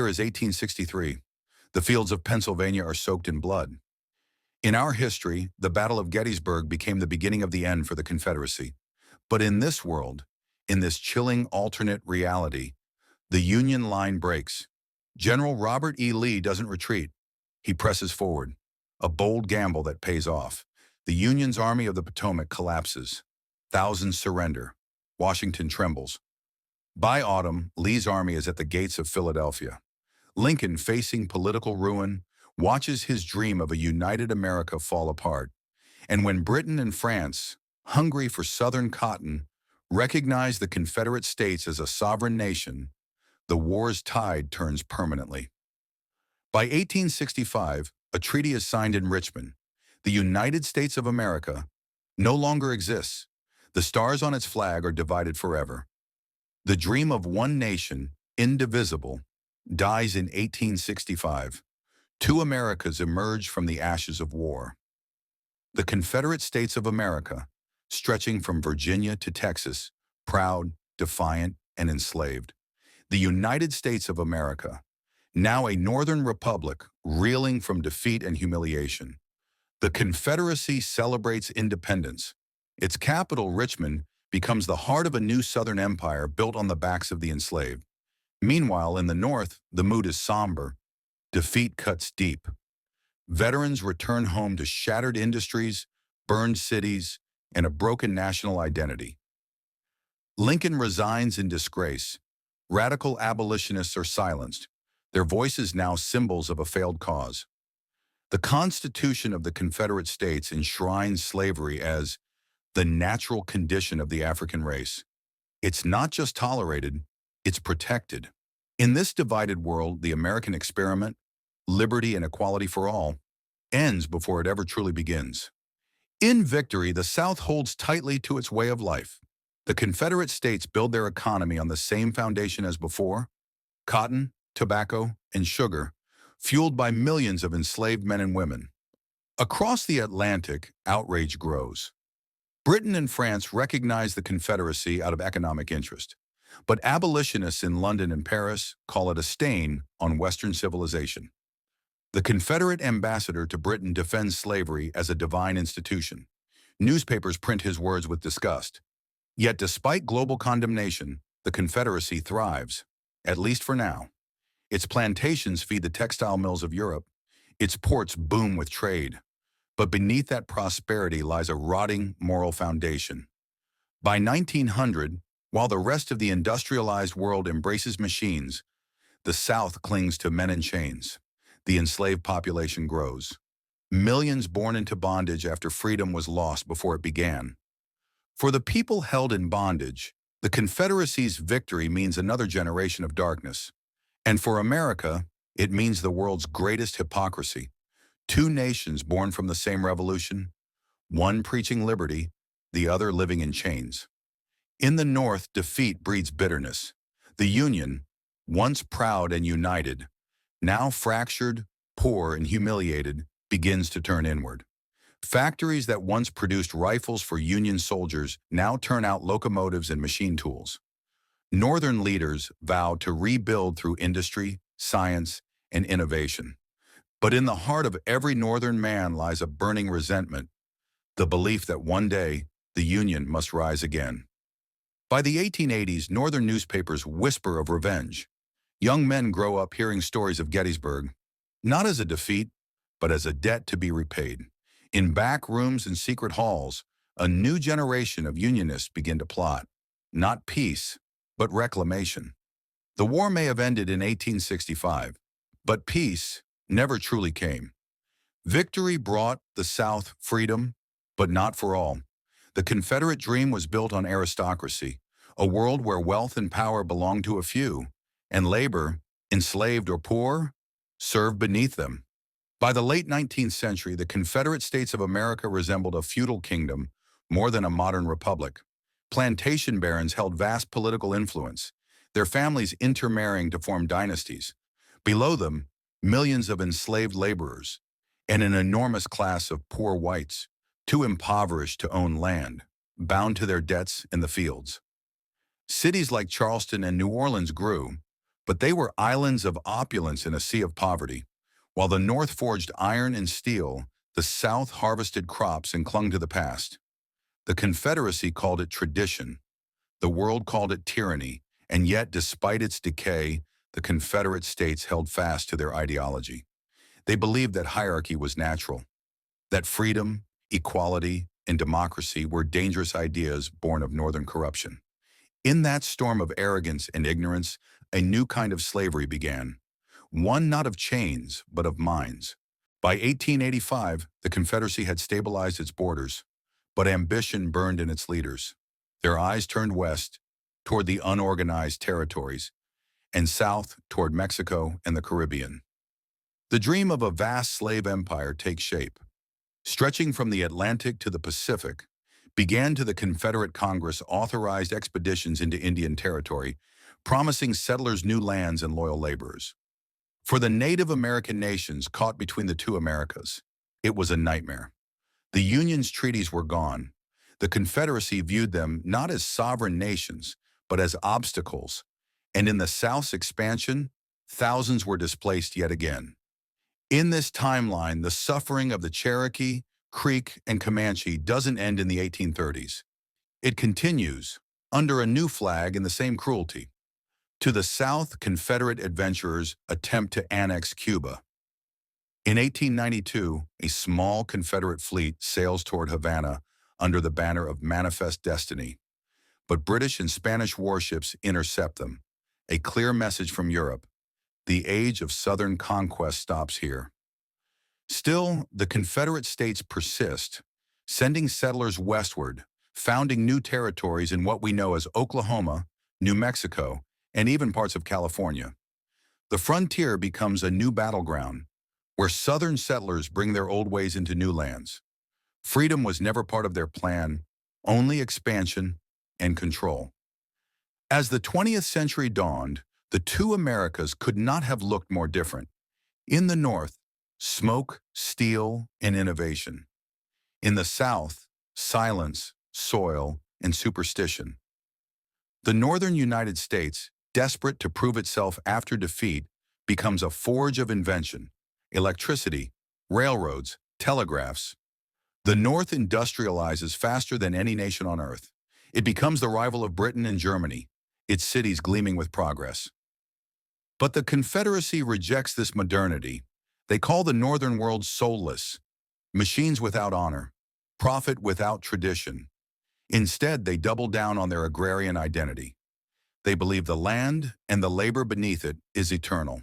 is 1863. The fields of Pennsylvania are soaked in blood. In our history, the Battle of Gettysburg became the beginning of the end for the Confederacy. But in this world, in this chilling alternate reality, the Union line breaks. General Robert E. Lee doesn't retreat. He presses forward, a bold gamble that pays off. The Union's Army of the Potomac collapses. Thousands surrender. Washington trembles. By autumn, Lee's army is at the gates of Philadelphia. Lincoln, facing political ruin, watches his dream of a united America fall apart. And when Britain and France, hungry for Southern cotton, recognize the Confederate States as a sovereign nation, the war's tide turns permanently. By 1865, a treaty is signed in Richmond. The United States of America no longer exists. The stars on its flag are divided forever. The dream of one nation, indivisible, dies in 1865. Two Americas emerge from the ashes of war. The Confederate States of America, stretching from Virginia to Texas, proud, defiant, and enslaved. The United States of America, now a northern republic reeling from defeat and humiliation. The Confederacy celebrates independence. Its capital, Richmond, becomes the heart of a new Southern empire built on the backs of the enslaved. Meanwhile, in the North, the mood is somber. Defeat cuts deep. Veterans return home to shattered industries, burned cities, and a broken national identity. Lincoln resigns in disgrace. Radical abolitionists are silenced, their voices now symbols of a failed cause. The Constitution of the Confederate States enshrines slavery as the natural condition of the African race. It's not just tolerated, it's protected. In this divided world, the American experiment, liberty and equality for all, ends before it ever truly begins. In victory, the South holds tightly to its way of life. The Confederate States build their economy on the same foundation as before: cotton, tobacco, and sugar, fueled by millions of enslaved men and women. Across the Atlantic, outrage grows. Britain and France recognize the Confederacy out of economic interest, but abolitionists in London and Paris call it a stain on Western civilization. The Confederate ambassador to Britain defends slavery as a divine institution. Newspapers print his words with disgust. Yet despite global condemnation, the Confederacy thrives, at least for now. Its plantations feed the textile mills of Europe. Its ports boom with trade. But beneath that prosperity lies a rotting moral foundation. By 1900, while the rest of the industrialized world embraces machines, the South clings to men in chains. The enslaved population grows. Millions born into bondage after freedom was lost before it began. For the people held in bondage, the Confederacy's victory means another generation of darkness. And for America, it means the world's greatest hypocrisy. Two nations born from the same revolution, one preaching liberty, the other living in chains. In the North, defeat breeds bitterness. The Union, once proud and united, now fractured, poor, and humiliated, begins to turn inward. Factories that once produced rifles for Union soldiers now turn out locomotives and machine tools. Northern leaders vow to rebuild through industry, science, and innovation. But in the heart of every Northern man lies a burning resentment, the belief that one day the Union must rise again. By the 1880s, Northern newspapers whisper of revenge. Young men grow up hearing stories of Gettysburg, not as a defeat, but as a debt to be repaid. In back rooms and secret halls, a new generation of Unionists begin to plot, not peace, but reclamation. The war may have ended in 1865, but peace never truly came. Victory brought the South freedom, but not for all. The Confederate dream was built on aristocracy, a world where wealth and power belonged to a few, and labor, enslaved or poor, served beneath them. By the late 19th century, the Confederate States of America resembled a feudal kingdom more than a modern republic. Plantation barons held vast political influence, their families intermarrying to form dynasties. Below them, millions of enslaved laborers, and an enormous class of poor whites, too impoverished to own land, bound to their debts in the fields. Cities like Charleston and New Orleans grew, But they were islands of opulence in a sea of poverty. While the North forged iron and steel, the South harvested crops and clung to the past. The Confederacy called it tradition. The world called it tyranny. And yet, despite its decay, the Confederate States held fast to their ideology. They believed that hierarchy was natural, that freedom, equality, and democracy were dangerous ideas born of Northern corruption. In that storm of arrogance and ignorance, a new kind of slavery began, one not of chains, but of minds. By 1885, the Confederacy had stabilized its borders, but ambition burned in its leaders. Their eyes turned west, toward the unorganized territories, and south toward Mexico and the Caribbean. The dream of a vast slave empire takes shape. Stretching from the Atlantic to the Pacific, began to the Confederate Congress authorized expeditions into Indian Territory, promising settlers new lands and loyal laborers. For the Native American nations caught between the two Americas, it was a nightmare. The Union's treaties were gone. The Confederacy viewed them not as sovereign nations, but as obstacles. And in the South's expansion, thousands were displaced yet again. In this timeline, the suffering of the Cherokee, Creek, and Comanche doesn't end in the 1830s. It continues, under a new flag and the same cruelty. To the south, Confederate adventurers attempt to annex Cuba. In 1892, a small Confederate fleet sails toward Havana under the banner of Manifest Destiny. But British and Spanish warships intercept them. A clear message from Europe. The age of Southern conquest stops here. Still, the Confederate States persist, sending settlers westward, founding new territories in what we know as Oklahoma, New Mexico, and even parts of California. The frontier becomes a new battleground, where Southern settlers bring their old ways into new lands. Freedom was never part of their plan, only expansion and control. As the 20th century dawned, the two Americas could not have looked more different. In the North, smoke, steel, and innovation. In the South, silence, soil, and superstition. The Northern United States, desperate to prove itself after defeat, becomes a forge of invention, electricity, railroads, telegraphs. The North industrializes faster than any nation on earth. It becomes the rival of Britain and Germany, its cities gleaming with progress. But the Confederacy rejects this modernity. They call the Northern world soulless, machines without honor, profit without tradition. Instead, they double down on their agrarian identity. They believe the land and the labor beneath it is eternal.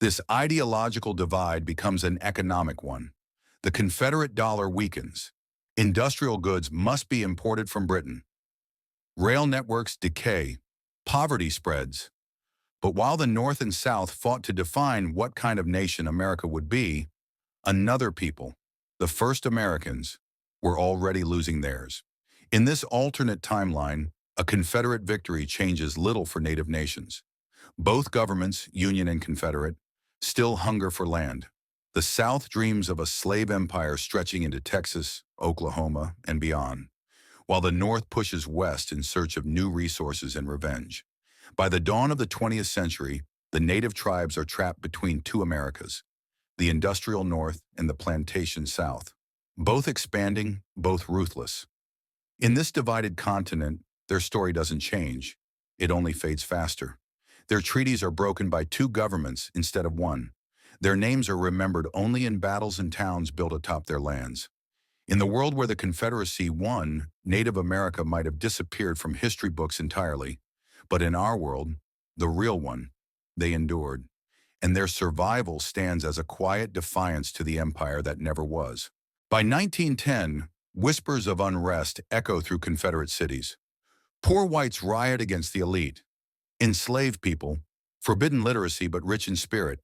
This ideological divide becomes an economic one. The Confederate dollar weakens. Industrial goods must be imported from Britain. Rail networks decay. Poverty spreads. But while the North and South fought to define what kind of nation America would be, another people, the first Americans, were already losing theirs. In this alternate timeline, a Confederate victory changes little for Native nations. Both governments, Union and Confederate, still hunger for land. The South dreams of a slave empire stretching into Texas, Oklahoma, and beyond, while the North pushes west in search of new resources and revenge. By the dawn of the 20th century, the native tribes are trapped between two Americas, the industrial North and the plantation South, both expanding, both ruthless. In this divided continent, their story doesn't change. It only fades faster. Their treaties are broken by two governments instead of one. Their names are remembered only in battles and towns built atop their lands. In the world where the Confederacy won, Native America might have disappeared from history books entirely. But in our world, the real one, they endured. And their survival stands as a quiet defiance to the empire that never was. By 1910, whispers of unrest echo through Confederate cities. Poor whites riot against the elite. Enslaved people, forbidden literacy but rich in spirit,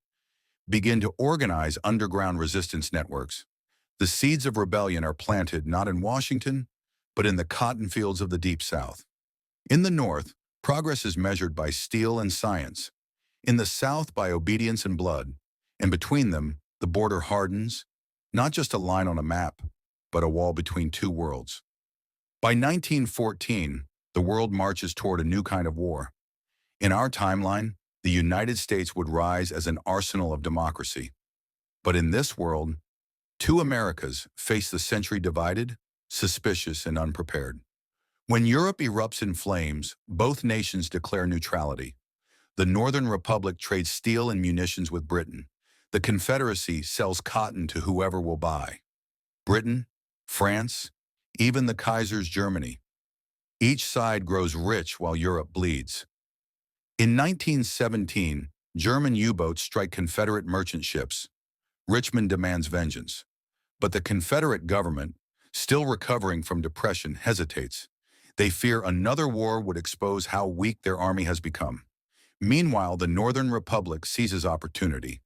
begin to organize underground resistance networks. The seeds of rebellion are planted not in Washington, but in the cotton fields of the Deep South. In the North, progress is measured by steel and science. In the South, by obedience and blood. And between them, the border hardens, not just a line on a map, but a wall between two worlds. By 1914, the world marches toward a new kind of war. In our timeline, the United States would rise as an arsenal of democracy. But in this world, two Americas face the century divided, suspicious, and unprepared. When Europe erupts in flames, both nations declare neutrality. The Northern Republic trades steel and munitions with Britain. The Confederacy sells cotton to whoever will buy. Britain, France, even the Kaiser's Germany. Each side grows rich while Europe bleeds. In 1917, German U-boats strike Confederate merchant ships. Richmond demands vengeance. But the Confederate government, still recovering from depression, hesitates. They fear another war would expose how weak their army has become. Meanwhile, the Northern Republic seizes opportunity.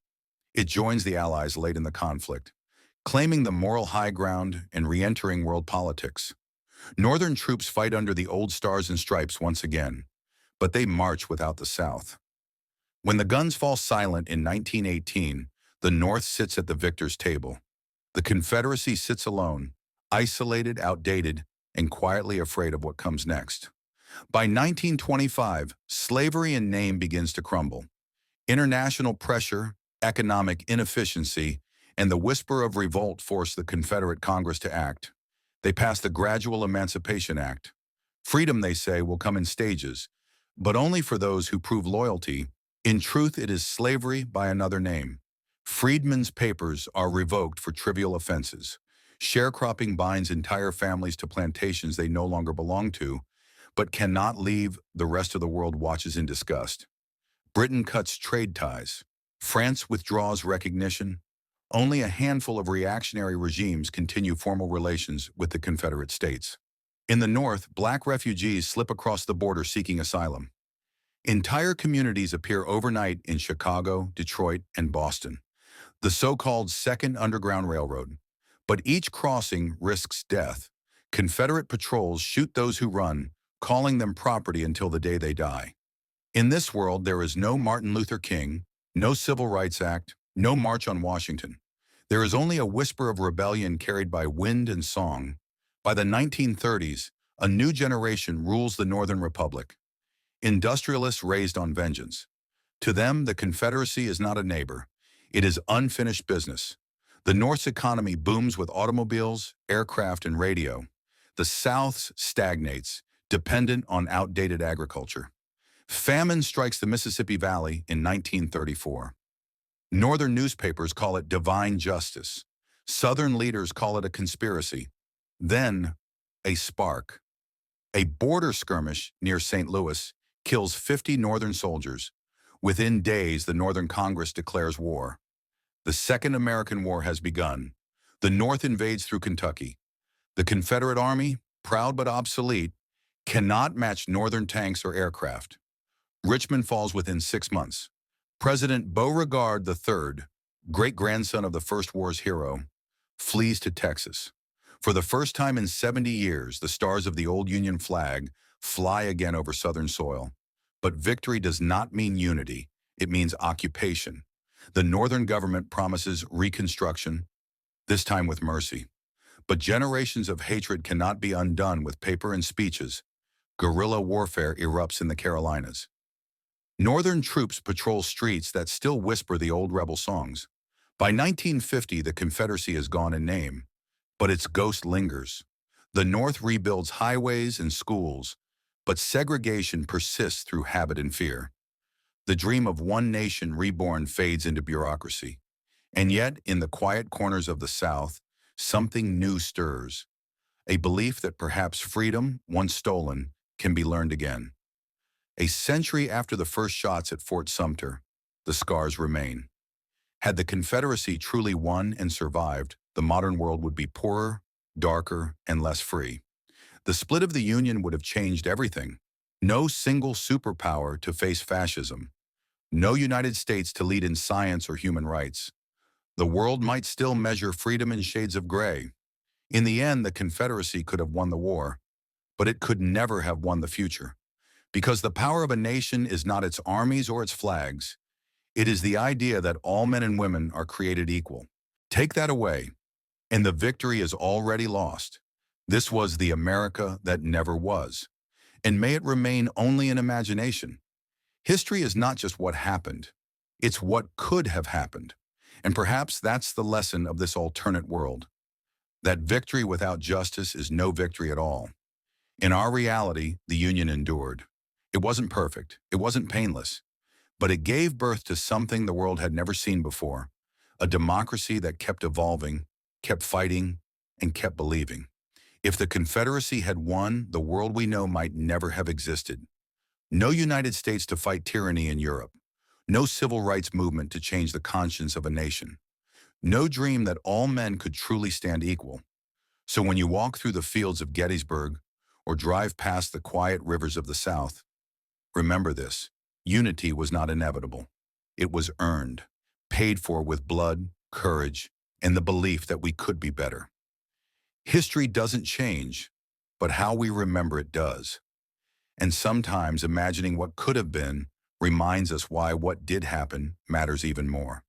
It joins the Allies late in the conflict, claiming the moral high ground and re-entering world politics. Northern troops fight under the old stars and stripes once again, but they march without the South. When the guns fall silent in 1918, the North sits at the victor's table. The Confederacy sits alone, isolated, outdated, and quietly afraid of what comes next. By 1925, slavery in name begins to crumble. International pressure, economic inefficiency, and the whisper of revolt force the Confederate Congress to act. They pass the Gradual Emancipation Act. Freedom, they say, will come in stages, but only for those who prove loyalty. In truth, it is slavery by another name. Freedmen's papers are revoked for trivial offenses. Sharecropping binds entire families to plantations they no longer belong to, but cannot leave. The rest of the world watches in disgust. Britain cuts trade ties. France withdraws recognition. Only a handful of reactionary regimes continue formal relations with the Confederate States. In the North, black refugees slip across the border seeking asylum. Entire communities appear overnight in Chicago, Detroit, and Boston, the so-called Second Underground Railroad. But each crossing risks death. Confederate patrols shoot those who run, calling them property until the day they die. In this world, there is no Martin Luther King, no Civil Rights Act, no March on Washington. There is only a whisper of rebellion carried by wind and song. By the 1930s, a new generation rules the Northern Republic. Industrialists raised on vengeance. To them, the Confederacy is not a neighbor. It is unfinished business. The North's economy booms with automobiles, aircraft, and radio. The South's stagnates, dependent on outdated agriculture. Famine strikes the Mississippi Valley in 1934. Northern newspapers call it divine justice. Southern leaders call it a conspiracy. Then, a spark. A border skirmish near St. Louis kills 50 Northern soldiers. Within days, the Northern Congress declares war. The Second American War has begun. The North invades through Kentucky. The Confederate Army, proud but obsolete, cannot match Northern tanks or aircraft. Richmond falls within 6 months. President Beauregard III, great-grandson of the First War's hero, flees to Texas. For the first time in 70 years, the stars of the old Union flag fly again over Southern soil. But victory does not mean unity. It means occupation. The Northern government promises reconstruction, this time with mercy. But generations of hatred cannot be undone with paper and speeches. Guerrilla warfare erupts in the Carolinas. Northern troops patrol streets that still whisper the old rebel songs. By 1950, the Confederacy is gone in name, but its ghost lingers. The North rebuilds highways and schools, but segregation persists through habit and fear. The dream of one nation reborn fades into bureaucracy. And yet, in the quiet corners of the South, something new stirs. A belief that perhaps freedom, once stolen, can be learned again. A century after the first shots at Fort Sumter, the scars remain. Had the Confederacy truly won and survived, the modern world would be poorer, darker, and less free. The split of the Union would have changed everything. No single superpower to face fascism. No United States to lead in science or human rights. The world might still measure freedom in shades of gray. In the end, the Confederacy could have won the war, but it could never have won the future. Because the power of a nation is not its armies or its flags. It is the idea that all men and women are created equal. Take that away, and the victory is already lost. This was the America that never was. And may it remain only in imagination. History is not just what happened, it's what could have happened. And perhaps that's the lesson of this alternate world, that victory without justice is no victory at all. In our reality, the Union endured. It wasn't perfect, it wasn't painless, but it gave birth to something the world had never seen before, a democracy that kept evolving, kept fighting, and kept believing. If the Confederacy had won, the world we know might never have existed. No United States to fight tyranny in Europe. No civil rights movement to change the conscience of a nation. No dream that all men could truly stand equal. So when you walk through the fields of Gettysburg or drive past the quiet rivers of the South, remember this: unity was not inevitable. It was earned, paid for with blood, courage, and the belief that we could be better. History doesn't change, but how we remember it does. And sometimes imagining what could have been reminds us why what did happen matters even more.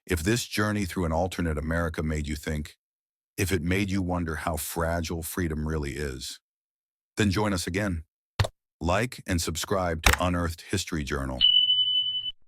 If this journey through an alternate America made you think, if it made you wonder how fragile freedom really is, then join us again. Like and subscribe to Unearthed History Journal.